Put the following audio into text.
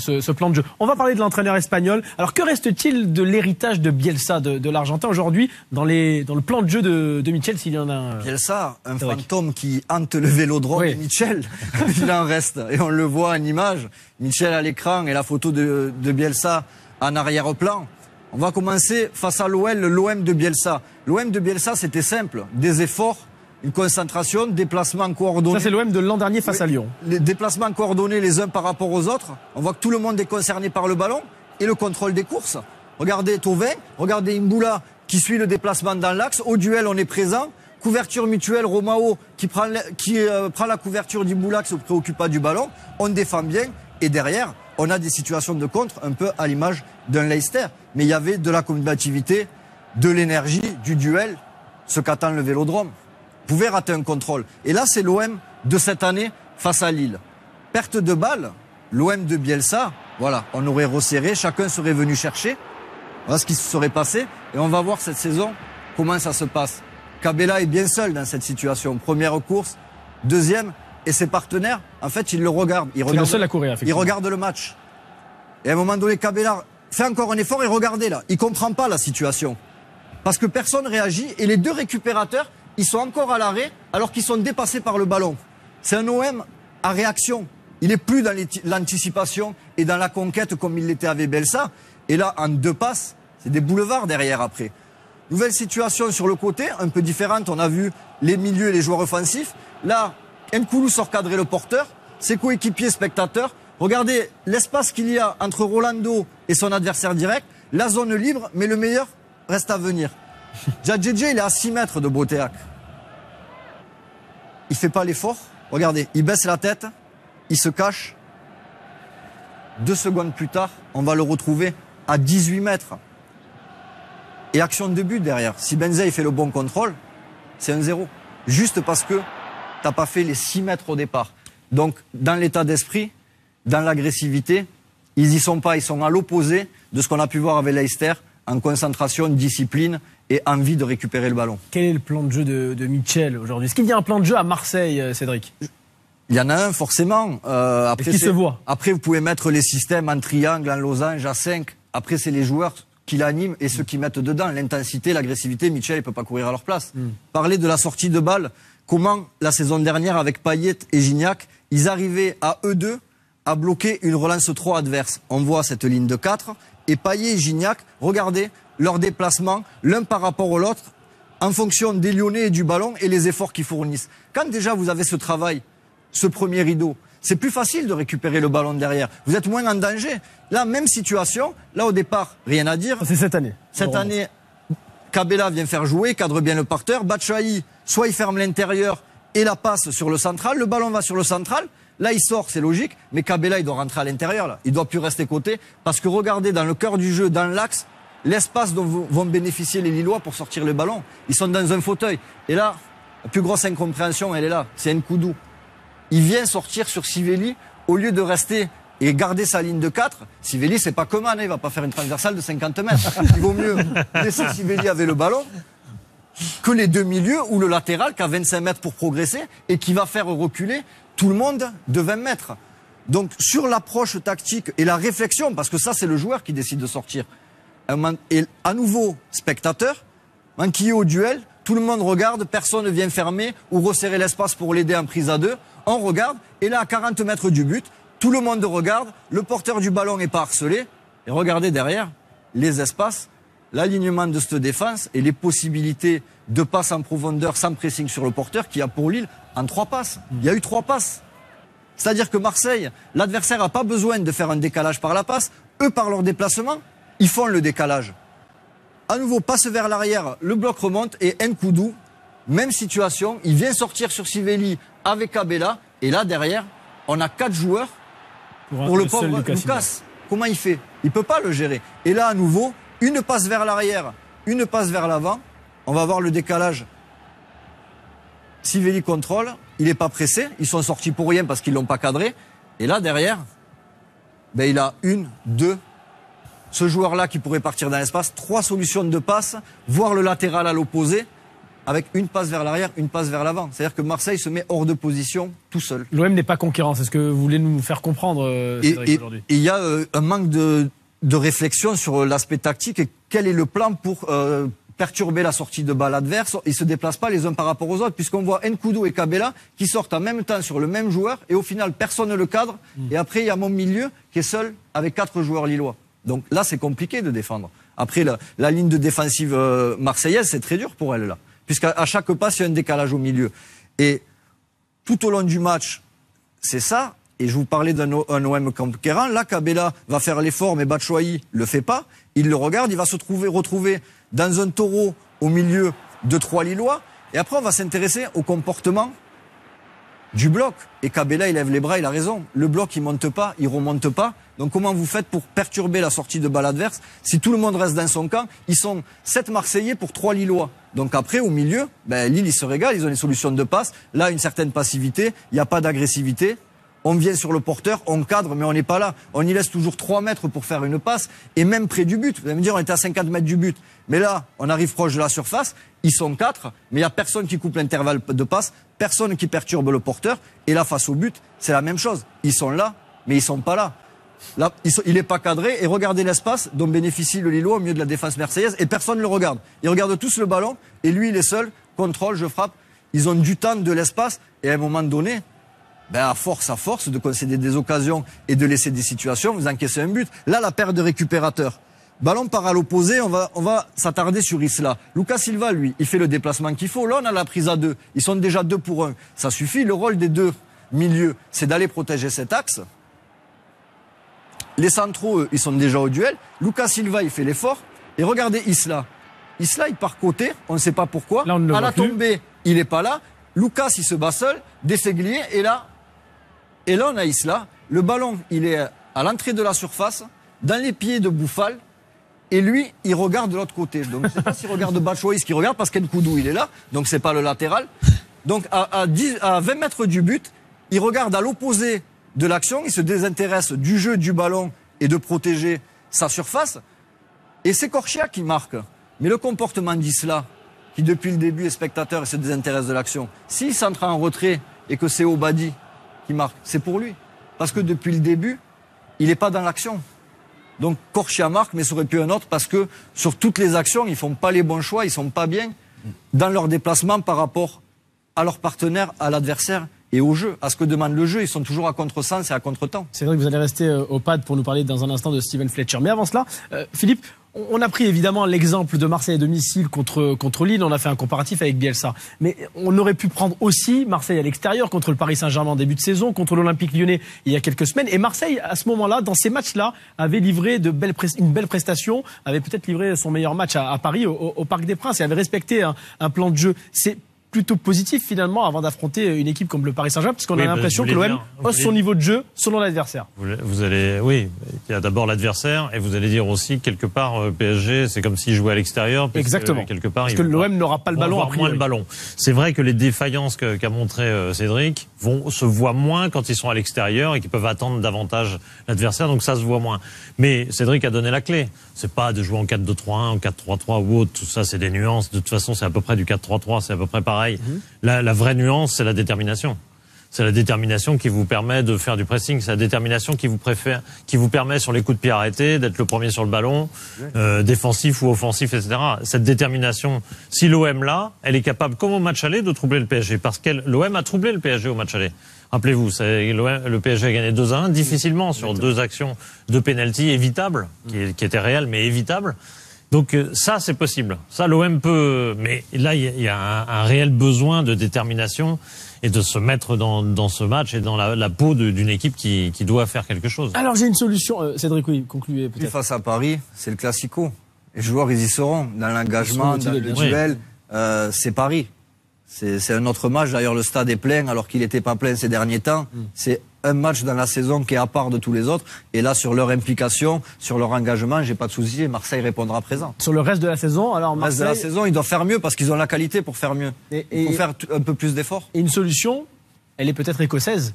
ce plan de jeu. On va parler de l'entraîneur espagnol. Alors que reste-t-il de l'héritage de Bielsa, de l'Argentin aujourd'hui, dans le plan de jeu de Michel, s'il y en a un? Bielsa, un fantôme qui hante le vélodrome de Michel, il en reste. Et on le voit en image, Michel à l'écran et la photo de Bielsa en arrière-plan. On va commencer face à l'OM de Bielsa. L'OM de Bielsa, c'était simple, des efforts, une concentration, déplacements coordonnés. Ça, c'est l'OM de l'an dernier face à Lyon. Les déplacements coordonnés les uns par rapport aux autres. On voit que tout le monde est concerné par le ballon et le contrôle des courses. Regardez Thauvin, regardez Imboula qui suit le déplacement dans l'axe. Au duel, on est présent. Couverture mutuelle, Romao qui prend la couverture d'Imboula, qui se préoccupe pas du ballon. On défend bien et derrière, on a des situations de contre un peu à l'image d'un Leicester. Mais il y avait de la combativité, de l'énergie, du duel, ce qu'attend le vélodrome. Vous pouvez rater un contrôle. Et là, c'est l'OM de cette année face à Lille. Perte de balle, l'OM de Bielsa, voilà, on aurait resserré, chacun serait venu chercher. Voilà ce qui se serait passé. Et on va voir cette saison comment ça se passe. Cabella est bien seul dans cette situation. Première course, deuxième, et ses partenaires, en fait, ils le regardent. C'est le seul à courir, ils regardent le match. Et à un moment donné, Cabella fait encore un effort et regardez là, il comprend pas la situation. Parce que personne réagit et les deux récupérateurs, ils sont encore à l'arrêt alors qu'ils sont dépassés par le ballon. C'est un OM à réaction. Il n'est plus dans l'anticipation et dans la conquête comme il l'était avec Bielsa. Et là, en deux passes, c'est des boulevards derrière après. Nouvelle situation sur le côté, un peu différente. On a vu les milieux et les joueurs offensifs. Là, Nkoulou sort cadrer le porteur. Ses coéquipiers spectateurs. Regardez l'espace qu'il y a entre Rolando et son adversaire direct. La zone libre, mais le meilleur reste à venir. Djadjedje, il est à 6 mètres de Boteac. Il fait pas l'effort. Regardez, il baisse la tête, il se cache. 2 secondes plus tard, on va le retrouver à 18 mètres. Et action de but derrière. Si Benzei fait le bon contrôle, c'est 1-0. Juste parce que t'as pas fait les 6 mètres au départ. Donc, dans l'état d'esprit, dans l'agressivité, ils y sont pas. Ils sont à l'opposé de ce qu'on a pu voir avec Leicester, en concentration, discipline et envie de récupérer le ballon. Quel est le plan de jeu de Michel aujourd'hui? Est-ce qu'il y a un plan de jeu à Marseille, Cédric? Il y en a un, forcément. Après, se voit. Après, vous pouvez mettre les systèmes en triangle, en losange, à 5. Après, c'est les joueurs qui l'animent et ceux qui mettent dedans. L'intensité, l'agressivité, Michel, il peut pas courir à leur place. Parler de la sortie de balle, comment, la saison dernière, avec Payet et Gignac, ils arrivaient à eux deux à bloquer une relance 3 adverse. On voit cette ligne de 4. Et Payet et Gignac, regardez leur déplacement, l'un par rapport à l'autre, en fonction des Lyonnais et du ballon et les efforts qu'ils fournissent. Quand déjà vous avez ce travail, ce premier rideau, c'est plus facile de récupérer le ballon derrière. Vous êtes moins en danger. Là, même situation. Là, au départ, rien à dire. C'est cette année. Cette année, Cabella vient faire jouer, cadre bien le porteur. Batshuayi, soit il ferme l'intérieur et la passe sur le central. Le ballon va sur le central. Là, il sort, c'est logique. Mais Cabella, il doit rentrer à l'intérieur, là. Il doit plus rester côté. Parce que regardez, dans le cœur du jeu, dans l'axe, l'espace dont vont bénéficier les Lillois pour sortir le ballon. Ils sont dans un fauteuil. Et là, la plus grosse incompréhension, elle est là. C'est Nkoudou. Il vient sortir sur Sivelli au lieu de rester et garder sa ligne de 4. Sivelli, c'est pas Coman, il va pas faire une transversale de 50 mètres. Il vaut mieux laisser Sivelli avec le ballon que les deux milieux ou le latéral qui a 25 mètres pour progresser et qui va faire reculer tout le monde de 20 mètres. Donc, sur l'approche tactique et la réflexion, parce que ça, c'est le joueur qui décide de sortir. Et à nouveau, spectateur, manquillé au duel, tout le monde regarde, personne ne vient fermer ou resserrer l'espace pour l'aider en prise à 2. On regarde, et là, à 40 mètres du but, tout le monde regarde, le porteur du ballon n'est pas harcelé. Et regardez derrière, les espaces, l'alignement de cette défense et les possibilités de passes en profondeur sans pressing sur le porteur qu'il y a pour Lille en 3 passes. Il y a eu 3 passes. C'est-à-dire que Marseille, l'adversaire n'a pas besoin de faire un décalage par la passe. Eux, par leur déplacement, ils font le décalage. À nouveau, passe vers l'arrière, le bloc remonte et Nkoudou, même situation, il vient sortir sur Sivelli avec Cabella et là derrière, on a 4 joueurs pour le pauvre Lucas. Comment il fait? Il peut pas le gérer. Et là à nouveau, une passe vers l'arrière, une passe vers l'avant. On va voir le décalage. Sivelli contrôle, il n'est pas pressé, ils sont sortis pour rien parce qu'ils l'ont pas cadré. Et là derrière, ben, il a 1, 2. Ce joueur-là qui pourrait partir dans l'espace, 3 solutions de passe, voir le latéral à l'opposé. avec une passe vers l'arrière, une passe vers l'avant. C'est-à-dire que Marseille se met hors de position tout seul. L'OM n'est pas conquérant, c'est ce que vous voulez nous faire comprendre, Cédric, aujourd'hui. Et il y a un manque de réflexion sur l'aspect tactique et quel est le plan pour perturber la sortie de balle adverse. Ils se déplacent pas les uns par rapport aux autres, puisqu'on voit Nkoudou et Kabela qui sortent en même temps sur le même joueur, et au final, personne ne le cadre. Et après, il y a mon milieu qui est seul avec 4 joueurs lillois. Donc là, c'est compliqué de défendre. Après, la ligne de défensive marseillaise, c'est très dur pour elle, là. Puisqu'à chaque passe, il y a un décalage au milieu. Et tout au long du match, c'est ça. Et je vous parlais d'un OM conquérant. Là, Kabela va faire l'effort, mais Batshuayi le fait pas. Il le regarde, il va se retrouver dans un taureau au milieu de 3 Lillois. Et après, on va s'intéresser au comportement du bloc. Et Kabela, il lève les bras, il a raison. Le bloc, il monte pas, il remonte pas. Donc comment vous faites pour perturber la sortie de balle adverse? Si tout le monde reste dans son camp, ils sont 7 Marseillais pour 3 Lillois. Donc après, au milieu, Lille, ils se régalent, ils ont des solutions de passe. Là, une certaine passivité, il n'y a pas d'agressivité. On vient sur le porteur, on cadre, mais on n'est pas là. On y laisse toujours 3 mètres pour faire une passe, et même près du but. Vous allez me dire, on était à 50 mètres du but. Mais là, on arrive proche de la surface, ils sont 4, mais il n'y a personne qui coupe l'intervalle de passe, personne qui perturbe le porteur. Et là, face au but, c'est la même chose. Ils sont là, mais ils sont pas là. Là, il n'est pas cadré, et regardez l'espace dont bénéficie le Lillois au milieu de la défense marseillaise, et personne ne le regarde. Ils regardent tous le ballon, et lui, il est seul, contrôle, je frappe. Ils ont du temps, de l'espace, et à un moment donné, à force de concéder des occasions et de laisser des situations, vous encaissez un but. Là, la paire de récupérateurs. Ballon part à l'opposé, on va s'attarder sur Isla. Lucas Silva, lui, il fait le déplacement qu'il faut. Là, on a la prise à 2. Ils sont déjà 2 pour 1. Ça suffit. Le rôle des 2 milieux, c'est d'aller protéger cet axe. Les centraux, eux, ils sont déjà au duel. Lucas Silva, il fait l'effort. Et regardez Isla. Isla, il part côté, on ne sait pas pourquoi. Là, on ne le à voit la plus. tombée, il n'est pas là. Lucas, il se bat seul. Dességlier, et là, on a Isla. Le ballon, il est à l'entrée de la surface, dans les pieds de Bouffal. Et lui, il regarde de l'autre côté. Donc, je ne sais pas s'il regarde Batshuayi, ce qu'il regarde, parce qu'Nkoudou, il est là. Donc, c'est pas le latéral. Donc, à 20 mètres du but, il regarde à l'opposé de l'action. Il se désintéresse du jeu, du ballon et de protéger sa surface. Et c'est Corchia qui marque. Mais le comportement d'Isla, qui depuis le début est spectateur et se désintéresse de l'action, s'il s'entre en retrait et que c'est Obadi qui marque, c'est pour lui. Parce que depuis le début, il n'est pas dans l'action. Donc Corchia marque, mais ça aurait pu un autre, parce que sur toutes les actions, ils font pas les bons choix, ils sont pas bien dans leur déplacement par rapport à leur partenaire, à l'adversaire et au jeu. À ce que demande le jeu, ils sont toujours à contresens et à contretemps. C'est vrai que vous allez rester au pad pour nous parler dans un instant de Steven Fletcher. Mais avant cela, Philippe, on a pris évidemment l'exemple de Marseille à domicile contre Lille, on a fait un comparatif avec Bielsa. Mais on aurait pu prendre aussi Marseille à l'extérieur contre le Paris Saint-Germain en début de saison, contre l'Olympique Lyonnais il y a quelques semaines. Et Marseille, à ce moment-là, dans ces matchs-là, avait livré une belle prestation, avait peut-être livré son meilleur match à Paris, au Parc des Princes, et avait respecté un plan de jeu. C'est plutôt positif finalement avant d'affronter une équipe comme le Paris Saint-Germain, parce qu'on a l'impression que l'OM hausse son niveau de jeu selon l'adversaire. Vous allez, oui, il y a d'abord l'adversaire, et vous allez dire aussi quelque part PSG, c'est comme s'il jouait à l'extérieur. Exactement. Quelque part, parce que l'OM n'aura pas le ballon. Moins le ballon. C'est vrai que les défaillances qu'a montré Cédric se voient moins quand ils sont à l'extérieur et qu'ils peuvent attendre davantage l'adversaire, donc ça se voit moins. Mais Cédric a donné la clé. C'est pas de jouer en 4-2-3-1, en 4-3-3 ou autre. Tout ça, c'est des nuances. De toute façon, c'est à peu près du 4-3-3, c'est à peu près pareil. La vraie nuance, c'est la détermination. C'est la détermination qui vous permet de faire du pressing. C'est la détermination qui vous permet sur les coups de pied arrêtés d'être le premier sur le ballon, défensif ou offensif, etc. Cette détermination, si l'OM l'a, elle est capable, comme au match aller, de troubler le PSG. Parce que l'OM a troublé le PSG au match aller. Rappelez-vous, le PSG a gagné 2-1 difficilement sur 2 actions de pénalty évitables, qui étaient réelles mais évitables. Donc ça, c'est possible. Ça, l'OM peut... Mais là, il y a un réel besoin de détermination et de se mettre dans ce match et dans la peau d'une équipe qui doit faire quelque chose. Alors, j'ai une solution. Cédric, oui, concluez peut-être. Face à Paris, c'est le classico. Les joueurs, ils y seront. Dans l'engagement, dans le duel, c'est Paris. C'est un autre match. D'ailleurs, le stade est plein alors qu'il n'était pas plein ces derniers temps. C'est un match dans la saison qui est à part de tous les autres. Et là, sur leur implication, sur leur engagement, j'ai pas de souci. Marseille répondra présent. Sur le reste de la saison, alors Marseille... Le reste de la saison, ils doivent faire mieux parce qu'ils ont la qualité pour faire mieux. Il faut faire un peu plus d'efforts. Et une solution, elle est peut-être écossaise.